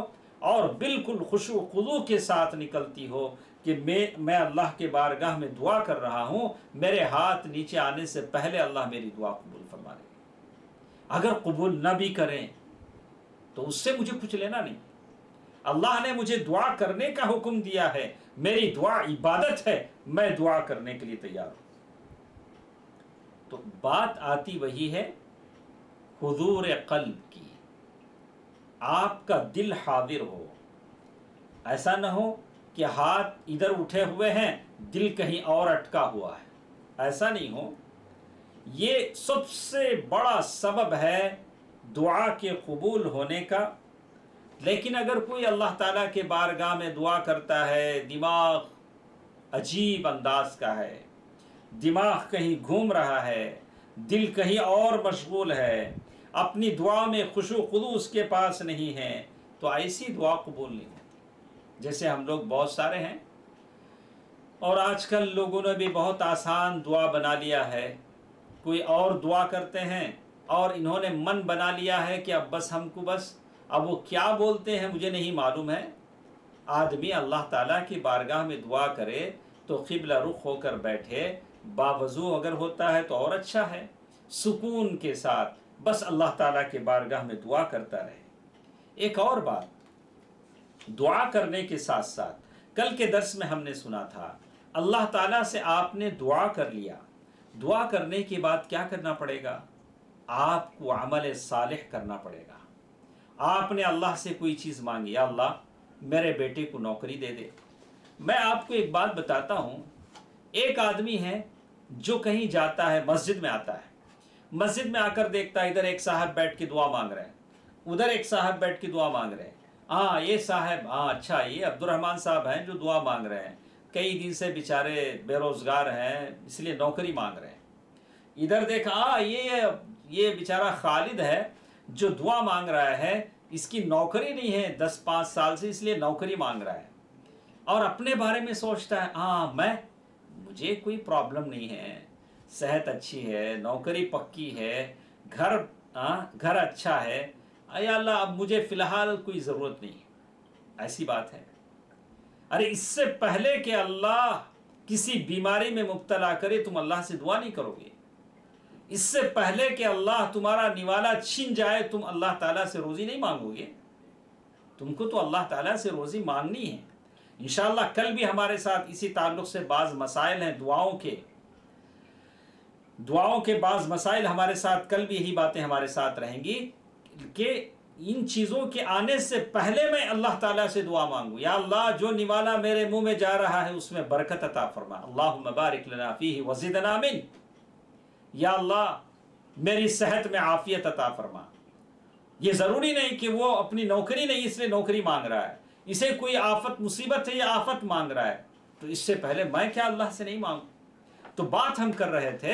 اور بالکل خشوع و خضوع کے ساتھ نکلتی ہو کہ میں اللہ کے بارگاہ میں دعا کر رہا ہوں، میرے ہاتھ نیچے آنے سے پہلے اللہ میری دعا قبول فرما لے۔ اگر قبول نہ بھی کریں تو اس سے مجھے کچھ لینا نہیں، اللہ نے مجھے دعا کرنے کا حکم دیا ہے، میری دعا عبادت ہے، میں دعا کرنے کے لیے تیار ہوں۔ تو بات آتی وہی ہے حضور قلب کی، آپ کا دل حاضر ہو، ایسا نہ ہو کہ ہاتھ ادھر اٹھے ہوئے ہیں، دل کہیں اور اٹکا ہوا ہے، ایسا نہیں ہو۔ یہ سب سے بڑا سبب ہے دعا کے قبول ہونے کا۔ لیکن اگر کوئی اللہ تعالیٰ کے بارگاہ میں دعا کرتا ہے، دماغ عجیب انداز کا ہے، دماغ کہیں گھوم رہا ہے، دل کہیں اور مشغول ہے، اپنی دعا میں خشوع و خضوع اس کے پاس نہیں ہے، تو ایسی دعا قبول نہیں ہوتی۔ جیسے ہم لوگ بہت سارے ہیں، اور آج کل لوگوں نے بھی بہت آسان دعا بنا لیا ہے، کوئی اور دعا کرتے ہیں اور انہوں نے من بنا لیا ہے کہ اب بس ہم کو بس، اب وہ کیا بولتے ہیں مجھے نہیں معلوم ہے۔ آدمی اللہ تعالیٰ کی بارگاہ میں دعا کرے تو قبلہ رخ ہو کر بیٹھے، باوضو اگر ہوتا ہے تو اور اچھا ہے، سکون کے ساتھ بس اللہ تعالیٰ کے بارگاہ میں دعا کرتا رہے۔ ایک اور بات، دعا کرنے کے ساتھ ساتھ کل کے درس میں ہم نے سنا تھا، اللہ تعالیٰ سے آپ نے دعا کر لیا، دعا کرنے کے بعد کیا کرنا پڑے گا؟ آپ کو عمل صالح کرنا پڑے گا۔ آپ نے اللہ سے کوئی چیز مانگی، یا اللہ میرے بیٹے کو نوکری دے دے۔ میں آپ کو ایک بات بتاتا ہوں، ایک آدمی ہے جو کہیں جاتا ہے، مسجد میں آتا ہے، مسجد میں آ کر دیکھتا ہے ادھر ایک صاحب بیٹھ کے دعا مانگ رہے ہیں، ادھر ایک صاحب بیٹھ کے دعا مانگ رہے ہیں۔ ہاں یہ صاحب، ہاں اچھا یہ عبد الرحمن صاحب ہیں جو دعا مانگ رہے ہیں، کئی دن سے بیچارے بے روزگار ہیں اس لیے نوکری مانگ رہے ہیں۔ ادھر دیکھا، ہاں یہ بیچارہ خالد ہے جو دعا مانگ رہا ہے، اس کی نوکری نہیں ہے 10-5 سال سے، اس لیے نوکری مانگ رہا ہے، اور اپنے بارے میں سوچتا ہے ہاں مجھے کوئی پرابلم نہیں ہے، صحت اچھی ہے، نوکری پکی ہے، گھر اچھا ہے، یا اللہ اب مجھے فی الحال کوئی ضرورت نہیں ہے۔ ایسی بات ہے؟ ارے اس سے پہلے کہ اللہ کسی بیماری میں مبتلا کرے تم اللہ سے دعا نہیں کرو گے، اس سے پہلے کہ اللہ تمہارا نوالا چھن جائے تم اللہ تعالیٰ سے روزی نہیں مانگو گے۔ تم کو تو اللہ تعالیٰ سے روزی مانگنی ہے۔ انشاءاللہ کل بھی ہمارے ساتھ اسی تعلق سے بعض مسائل ہیں، دعاؤں کے بعض مسائل ہمارے ساتھ، کل بھی یہی باتیں ہمارے ساتھ رہیں گی کہ ان چیزوں کے آنے سے پہلے میں اللہ تعالیٰ سے دعا مانگوں، یا اللہ جو نوالا میرے منہ میں جا رہا ہے اس میں برکت عطا فرما، اللہم بارک لنا فیہ وزدنا من، یا اللہ میری صحت میں عافیت عطا فرما۔ یہ ضروری نہیں کہ وہ اپنی نوکری نہیں اس لیے نوکری مانگ رہا ہے، اسے کوئی آفت مصیبت ہے یا آفت مانگ رہا ہے، تو اس سے پہلے میں کیا اللہ سے نہیں مانگوں؟ تو بات ہم کر رہے تھے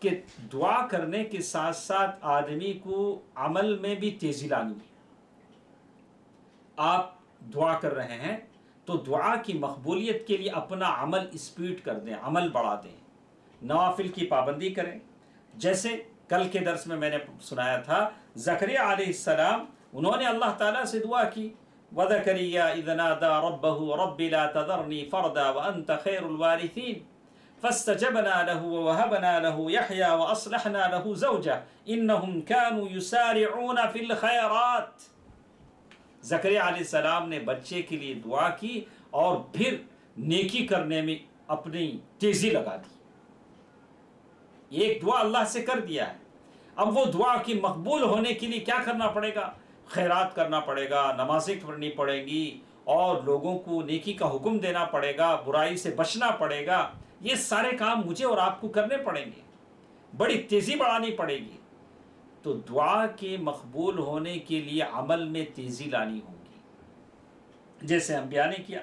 کہ دعا کرنے کے ساتھ ساتھ آدمی کو عمل میں بھی تیزی لانی ہے۔ آپ دعا کر رہے ہیں تو دعا کی مقبولیت کے لیے اپنا عمل اسپیڈ کر دیں، عمل بڑھا دیں، نوافل کی پابندی کریں۔ جیسے کل کے درس میں نے سنایا تھا، زکریا علیہ السلام انہوں نے اللہ تعالیٰ سے دعا کی، وَذَكَرِيَّا إِذْ نَادَى رَبَّهُ رَبِّ لَا تَذَرْنِي فَرْدًا وَأَنْتَ خَيْرُ الْوَارِثِينَ، فاستجبنا له ووهبنا له يحيى واصلحنا له زوجه انهم كانوا يسارعون في الخيرات. زکریا علیہ السلام نے بچے کے لیے دعا کی اور پھر نیکی کرنے میں اپنی تیزی لگا دی. ایک دعا اللہ سے کر دیا ہے، اب وہ دعا کی مقبول ہونے کے لیے کیا کرنا پڑے گا؟ خیرات کرنا پڑے گا، نمازیں پڑھنی پڑیں گی، اور لوگوں کو نیکی کا حکم دینا پڑے گا، برائی سے بچنا پڑے گا. یہ سارے کام مجھے اور آپ کو کرنے پڑیں گے، بڑی تیزی بڑھانی پڑے گی. تو دعا کے مقبول ہونے کے لیے عمل میں تیزی لانی ہوگی، جیسے انبیاء نے کیا.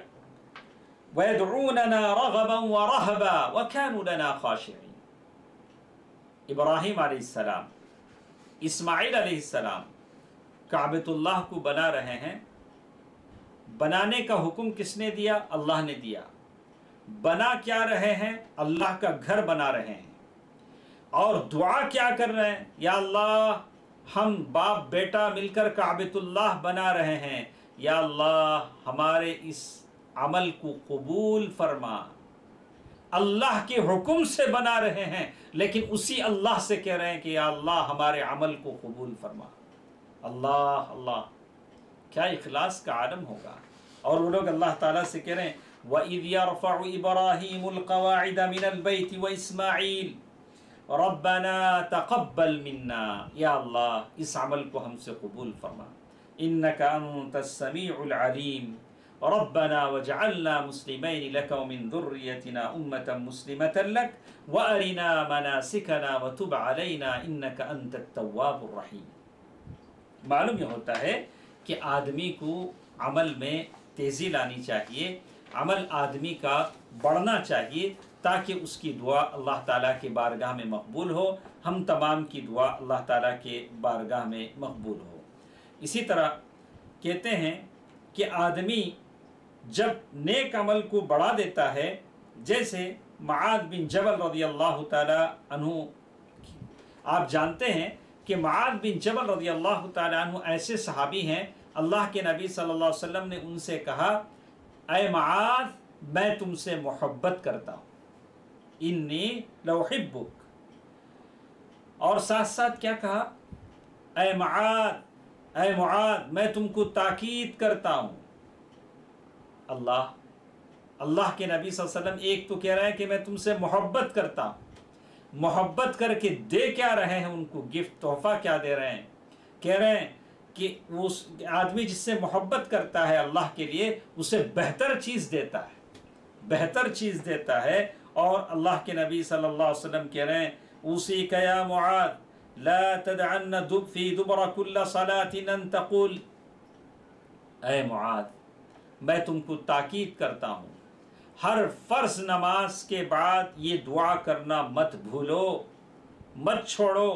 وَيَدْعُونَنَا رَغَبًا وَرَهَبًا وَكَانُوا لَنَا خَاشِعِينَ. ابراہیم علیہ السلام، اسماعیل علیہ السلام کعبۃ اللہ کو بنا رہے ہیں. بنانے کا حکم کس نے دیا؟ اللہ نے دیا. بنا کیا رہے ہیں؟ اللہ کا گھر بنا رہے ہیں. اور دعا کیا کر رہے ہیں؟ یا اللہ ہم باپ بیٹا مل کر کعبۃ اللہ بنا رہے ہیں، یا اللہ ہمارے اس عمل کو قبول فرما. اللہ کے حکم سے بنا رہے ہیں، لیکن اسی اللہ سے کہہ رہے ہیں کہ یا اللہ ہمارے عمل کو قبول فرما. اللہ اللہ، کیا اخلاص کا عالم ہوگا. اور وہ لوگ اللہ تعالیٰ سے کہہ رہے ہیں وَإِذْ يَرْفَعُ إِبْرَاهِيمُ الْقَوَاعِدَ مِنَ الْبَيْتِ وَإِسْمَاعِيلُ رَبَّنَا تَقَبَّلْ مِنَّا. یا اللہ اس عمل کو ہم سے قبول فرما، إِنَّكَ أَنْتَ السَّمِيعُ الْعَلِيمُ رَبَّنَا وَاجْعَلْنَا مُسْلِمَيْنِ لَكَ وَمِنْ ذُرِّيَّتِنَا أُمَّةً مُسْلِمَةً لَكَ وَأَرِنَا مَنَاسِكَنَا وَتُبْ عَلَيْنَا إِنَّكَ أَنْتَ التَّوَّابُ الرَّحِيمُ. معلوم یہ ہوتا ہے کہ آدمی کو عمل میں تیزی لانی چاہیے، عمل آدمی کا بڑھنا چاہیے تاکہ اس کی دعا اللہ تعالیٰ کے بارگاہ میں مقبول ہو. ہم تمام کی دعا اللہ تعالیٰ کے بارگاہ میں مقبول ہو. اسی طرح کہتے ہیں کہ آدمی جب نیک عمل کو بڑھا دیتا ہے، جیسے معاذ بن جبل رضی اللہ تعالیٰ عنہ، آپ جانتے ہیں کہ معاذ بن جبل رضی اللہ تعالیٰ عنہ ایسے صحابی ہیں، اللہ کے نبی صلی اللہ علیہ وسلم نے ان سے کہا اے معاذ میں تم سے محبت کرتا ہوں، انی لأحبک. اور ساتھ ساتھ کیا کہا؟ اے معاذ میں تم کو تاکید کرتا ہوں. اللہ کے نبی صلی اللہ علیہ وسلم ایک تو کہہ رہے ہیں کہ میں تم سے محبت کرتا ہوں، محبت کر کے دے کیا رہے ہیں ان کو؟ گفٹ، تحفہ کیا دے رہے ہیں؟ کہہ رہے ہیں کہ اس آدمی جس سے محبت کرتا ہے اللہ کے لیے اسے بہتر چیز دیتا ہے. اور اللہ کے نبی صلی اللہ علیہ وسلم کہہ رہے ہیں اوصیک یا معاذ لا تدعن فی دبر کل صلاۃ ان تقول. اے معاذ میں تم کو تاکید کرتا ہوں، ہر فرض نماز کے بعد یہ دعا کرنا مت بھولو، مت چھوڑو.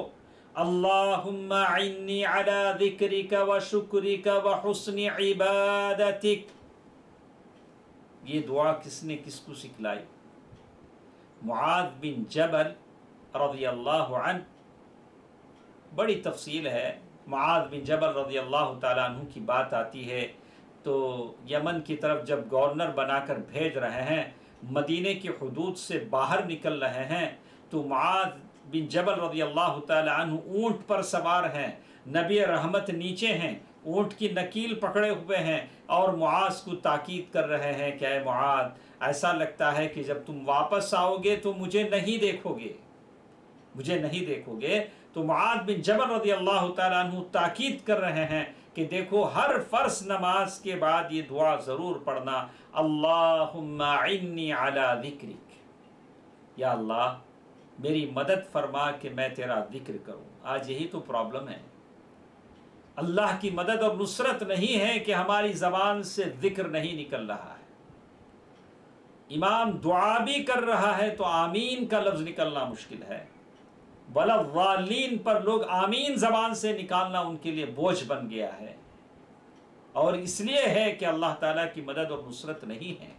اللہم اعنی علی ذکرک و شکرک و حسن عبادتک. یہ دعا کس نے کس کو سکھلائی؟ معاذ بن جبل رضی اللہ عنہ. بڑی تفصیل ہے. معاذ بن جبل رضی اللہ تعالیٰ عنہ کی بات آتی ہے تو یمن کی طرف جب گورنر بنا کر بھیج رہے ہیں، مدینے کی حدود سے باہر نکل رہے ہیں، تو معاذ بن جبل رضی اللہ تعالیٰ عنہ اونٹ پر سوار ہیں، نبی رحمت نیچے ہیں، اونٹ کی نکیل پکڑے ہوئے ہیں، اور معاذ کو تاکید کر رہے ہیں کہ اے معاذ ایسا لگتا ہے کہ جب تم واپس آؤ گے تو مجھے نہیں دیکھو گے. تو معاذ بن جبل رضی اللہ تعالیٰ عنہ تاکید کر رہے ہیں کہ دیکھو ہر فرض نماز کے بعد یہ دعا ضرور پڑھنا، اللہم اعنی علی ذکرک. یا اللہ میری مدد فرما کہ میں تیرا ذکر کروں. آج یہی تو پرابلم ہے. اللہ کی مدد اور نصرت نہیں ہے کہ ہماری زبان سے ذکر نہیں نکل رہا ہے. امام دعا بھی کر رہا ہے تو آمین کا لفظ نکلنا مشکل ہے. وَلَضَّالِّينَ پر لوگ آمین زبان سے نکالنا ان کے لیے بوجھ بن گیا ہے، اور اس لیے ہے کہ اللہ تعالیٰ کی مدد اور نصرت نہیں ہے.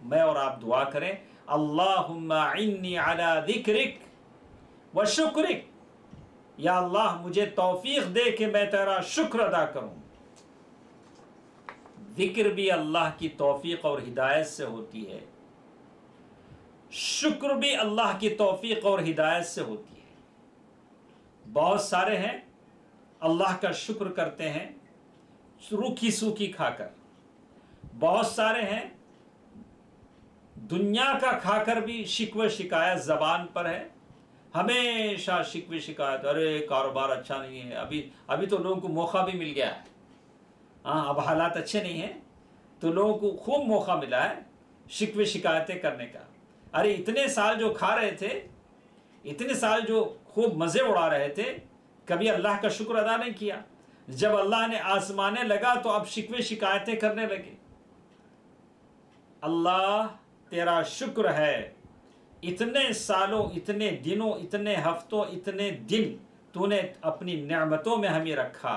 میں اور آپ دعا کریں اللہم اعنی علی ذکرک و شکرک. یا اللہ مجھے توفیق دے کہ میں تیرا شکر ادا کروں. ذکر بھی اللہ کی توفیق اور ہدایت سے ہوتی ہے، شکر بھی اللہ کی توفیق اور ہدایت سے ہوتی ہے۔ بہت سارے ہیں اللہ کا شکر کرتے ہیں روکھی سوکھی کھا کر، بہت سارے ہیں دنیا کا کھا کر بھی شکوہ شکایت زبان پر ہے، ہمیشہ شکوہ شکایت، ارے کاروبار اچھا نہیں ہے، ابھی تو لوگوں کو موقع بھی مل گیا ہے، ہاں اب حالات اچھے نہیں ہیں تو لوگوں کو خوب موقع ملا ہے شکوہ شکایتیں کرنے کا۔ ارے اتنے سال جو کھا رہے تھے، اتنے سال جو خوب مزے اڑا رہے تھے، کبھی اللہ کا شکر ادا نہیں کیا۔ جب اللہ نے آزمانے لگا تو اب شکوے شکایتیں کرنے لگے۔ اللہ تیرا شکر ہے، اتنے سالوں، اتنے دنوں، اتنے ہفتوں، اتنے دن تو نے اپنی نعمتوں میں ہمیں رکھا،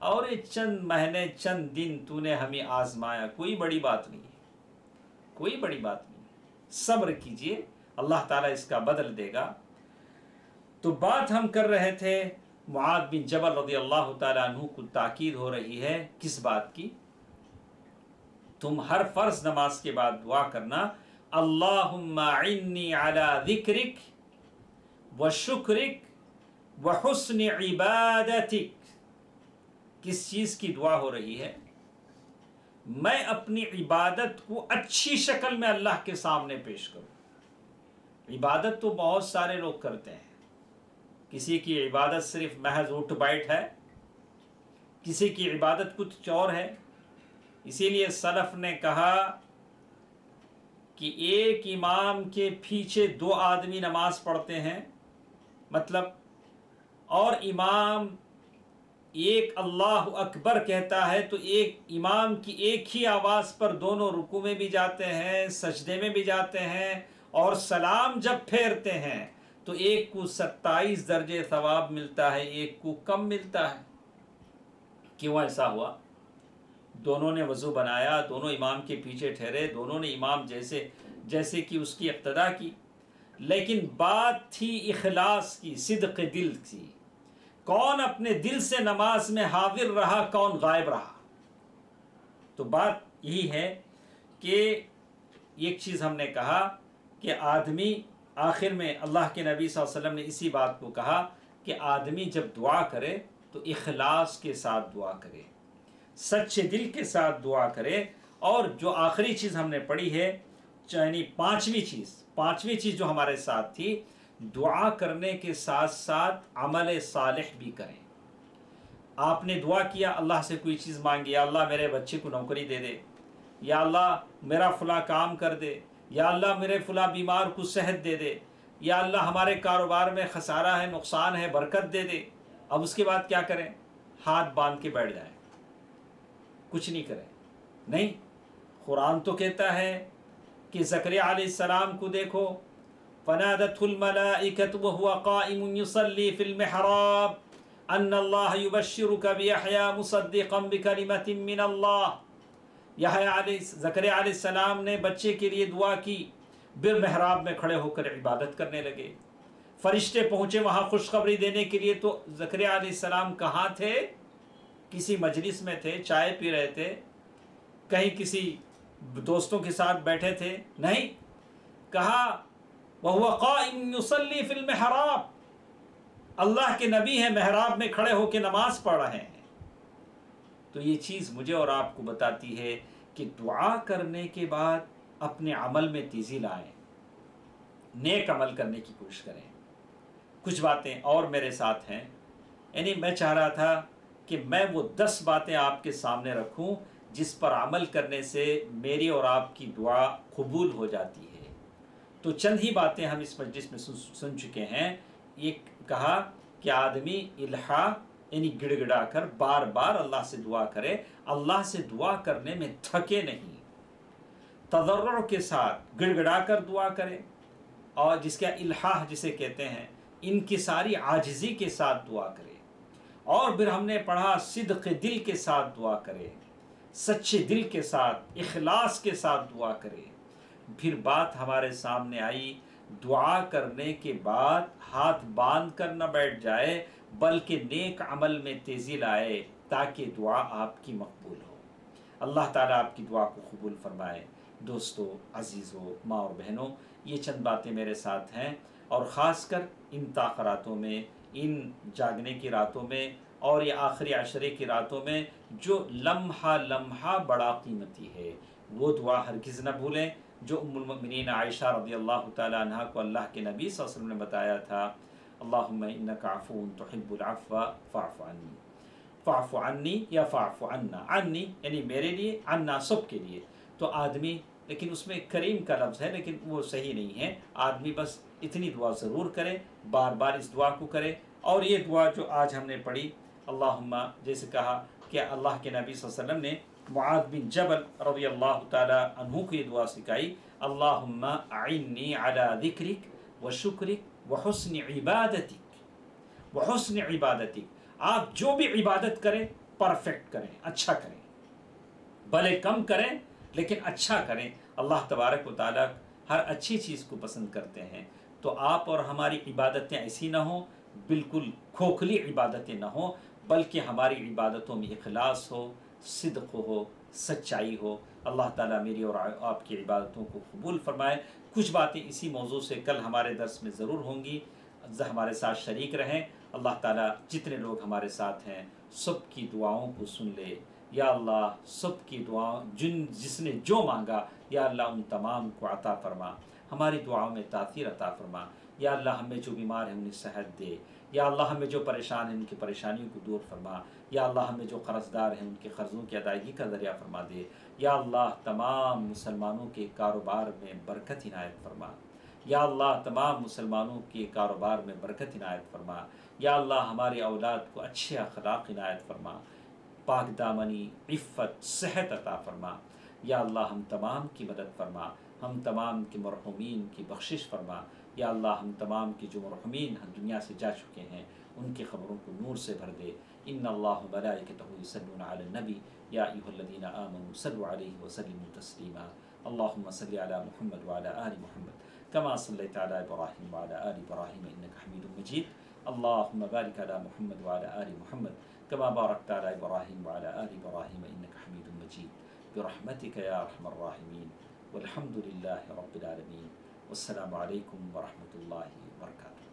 اور یہ چند مہینے چند دن تو نے ہمیں آزمایا، کوئی بڑی بات نہیں ہے، کوئی بڑی بات نہیں ہے، صبر کیجئے، اللہ تعالیٰ اس کا بدل دے گا۔ تو بات ہم کر رہے تھے معاذ بن جبل رضی اللہ تعالیٰ عنہ کو تاکید ہو رہی ہے کس بات کی؟ تم ہر فرض نماز کے بعد دعا کرنا، اللہم اعنی علی ذکرک وشکرک وحسن عبادتک۔ کس چیز کی دعا ہو رہی ہے؟ میں اپنی عبادت کو اچھی شکل میں اللہ کے سامنے پیش کروں۔ عبادت تو بہت سارے لوگ کرتے ہیں، کسی کی عبادت صرف محض اٹھ بیٹھ ہے، کسی کی عبادت کچھ اور ہے۔ اسی لیے سلف نے کہا کہ ایک امام کے پیچھے دو آدمی نماز پڑھتے ہیں، مطلب، اور امام ایک اللہ اکبر کہتا ہے تو ایک امام کی ایک ہی آواز پر دونوں رکوع میں بھی جاتے ہیں، سجدے میں بھی جاتے ہیں، اور سلام جب پھیرتے ہیں تو ایک کو 27 درجے ثواب ملتا ہے، ایک کو کم ملتا ہے۔ کیوں ایسا ہوا؟ دونوں نے وضو بنایا، دونوں امام کے پیچھے ٹھہرے، دونوں نے امام جیسے کہ اس کی اقتدا کی، لیکن بات تھی اخلاص کی، صدق دل کی، کون اپنے دل سے نماز میں حاضر رہا، کون غائب رہا۔ تو بات یہی ہے کہ ایک چیز ہم نے کہا کہ آدمی آخر میں اللہ کے نبی صلی اللہ علیہ وسلم نے اسی بات کو کہا کہ آدمی جب دعا کرے تو اخلاص کے ساتھ دعا کرے، سچے دل کے ساتھ دعا کرے۔ اور جو آخری چیز ہم نے پڑھی ہے، یعنی پانچویں چیز جو ہمارے ساتھ تھی، دعا کرنے کے ساتھ ساتھ عمل صالح بھی کریں۔ آپ نے دعا کیا، اللہ سے کوئی چیز مانگی، یا اللہ میرے بچے کو نوکری دے دے، یا اللہ میرا فلاں کام کر دے، یا اللہ میرے فلاں بیمار کو صحت دے دے، یا اللہ ہمارے کاروبار میں خسارہ ہے، نقصان ہے، برکت دے دے۔ اب اس کے بعد کیا کریں؟ ہاتھ باندھ کے بیٹھ جائیں، کچھ نہیں کریں؟ نہیں، قرآن تو کہتا ہے کہ زکریا علیہ السلام کو دیکھو، فَنَادَتْهُ الْمَلَائِكَةُ وَهُوَ قَائِمٌ يُصَلِّي فِي الْمِحْرَابِ أَنَّ اللَّهَ يُبَشِّرُكَ بِيَحْيَىٰ مُصَدِّقًا بِكَلِمَةٍ مِّنَ اللَّهِ۔ زکریا علیہ السلام نے بچے کے لیے دعا کی، پھر محراب میں کھڑے ہو کر عبادت کرنے لگے۔ فرشتے پہنچے وہاں خوشخبری دینے کے لیے، تو زکریا علیہ السلام کہاں تھے؟ کسی مجلس میں تھے، چائے پی رہے تھے، کہیں کسی دوستوں کے ساتھ بیٹھے تھے؟ نہیں، کہا وَهُوَ قَائِمٌ يُصَلِّي فِي الْمِحْرَابِ، اللہ کے نبی ہیں، محراب میں کھڑے ہو کے نماز پڑھ رہے ہیں۔ تو یہ چیز مجھے اور آپ کو بتاتی ہے کہ دعا کرنے کے بعد اپنے عمل میں تیزی لائیں، نیک عمل کرنے کی کوشش کریں۔ کچھ باتیں اور میرے ساتھ ہیں، یعنی میں چاہ رہا تھا کہ میں وہ 10 باتیں آپ کے سامنے رکھوں جس پر عمل کرنے سے میری اور آپ کی دعا قبول ہو جاتی ہے۔ تو چند ہی باتیں ہم اس مجلس میں سن چکے ہیں۔ یہ کہا کہ آدمی الحاح یعنی گڑ گڑا کر بار بار اللہ سے دعا کرے، اللہ سے دعا کرنے میں تھکے نہیں، تضرع کے ساتھ گڑ گڑا کر دعا کرے، اور جس کا الحاح جسے کہتے ہیں، انکساری عاجزی کے ساتھ دعا کرے۔ اور پھر ہم نے پڑھا صدق دل کے ساتھ دعا کرے، سچے دل کے ساتھ، اخلاص کے ساتھ دعا کرے۔ پھر بات ہمارے سامنے آئی، دعا کرنے کے بعد ہاتھ باندھ کر نہ بیٹھ جائے، بلکہ نیک عمل میں تیزی لائے تاکہ دعا آپ کی مقبول ہو۔ اللہ تعالیٰ آپ کی دعا کو قبول فرمائے۔ دوستوں، عزیزوں، ماں اور بہنوں، یہ چند باتیں میرے ساتھ ہیں، اور خاص کر ان تاخراتوں میں، ان جاگنے کی راتوں میں اور یہ آخری عشرے کی راتوں میں جو لمحہ لمحہ بڑا قیمتی ہے، وہ دعا ہرگز نہ بھولیں جو ام المؤمنین عائشہ رضی اللہ تعالیٰ عنہ کو اللہ کے نبی صلی اللہ علیہ وسلم نے بتایا تھا، اللہم انک عفو تحب العفو فاعف عنی، فاعف عنی یا فاعف عنا، عنی یعنی میرے لیے، عنا سب کے لیے۔ تو آدمی، لیکن اس میں کریم کا لفظ ہے لیکن وہ صحیح نہیں ہے، آدمی بس اتنی دعا ضرور کرے، بار بار اس دعا کو کرے۔ اور یہ دعا جو آج ہم نے پڑھی، اللہم، جیسے کہا کہ اللہ کے نبی صلی اللہ علیہ وسلم نے معاذ بن جبل رضی اللہ تعالی عنہ کو یہ دعا سکھائی، اللہم اعنی علی ذکرک و شکرک و حسن عبادتک، و حسن عبادتک، آپ جو بھی عبادت کریں پرفیکٹ کریں، اچھا کریں، بھلے کم کریں لیکن اچھا کریں۔ اللہ تبارک و تعالیٰ ہر اچھی چیز کو پسند کرتے ہیں، تو آپ اور ہماری عبادتیں ایسی نہ ہوں، بالکل کھوکھلی عبادتیں نہ ہوں، بلکہ ہماری عبادتوں میں اخلاص ہو، صدق ہو، سچائی ہو۔ اللہ تعالیٰ میری اور آپ کی عبادتوں کو قبول فرمائے۔ کچھ باتیں اسی موضوع سے کل ہمارے درس میں ضرور ہوں گی، ہمارے ساتھ شریک رہیں۔ اللہ تعالیٰ جتنے لوگ ہمارے ساتھ ہیں سب کی دعاؤں کو سن لے، یا اللہ سب کی دعاؤں، جس نے جو مانگا یا اللہ ان تمام کو عطا فرما، ہماری دعاؤں میں تاثیر عطا فرما۔ یا اللہ ہمیں جو بیمار ہیں انہیں صحت دے، یا اللہ ہمیں جو پریشان ہیں ان کی پریشانیوں کو دور فرما، یا اللہ ہمیں جو قرض دار ہیں ان کے قرضوں کی ادائیگی کا ذریعہ فرما دے، یا اللہ تمام مسلمانوں کے کاروبار میں برکت عنایت فرما، یا اللہ تمام مسلمانوں کے کاروبار میں برکت عنایت فرما، یا اللہ ہماری اولاد کو اچھے اخلاق عنایت فرما، پاک دامنی، عفت، صحت عطا فرما۔ یا اللہ ہم تمام کی مدد فرما، ہم تمام کے مرحومین کی بخشش فرما۔ یا اللہ ہم تمام کے جو مرحومین دنیا سے جا چکے ہیں ان کی قبروں کو نور سے بھر دے۔ ان اللہ ملائکتہ یصلون علی النبی یا ایھا الذین آمنوا صلوا علیہ وسلموا تسلیما۔ اللہم صل علی محمد وعلی آل محمد کما صلیت علی ابراہیم وعلی آل ابراہیم انک حمید مجید۔ اللہم بارک علی محمد وعلی آل محمد كما باركت على إبراهيم وعلى آل إبراهيم إنك حميد مجيد برحمتك يا أرحم الراحمين والحمد لله رب العالمين والسلام عليكم ورحمة الله وبركاته۔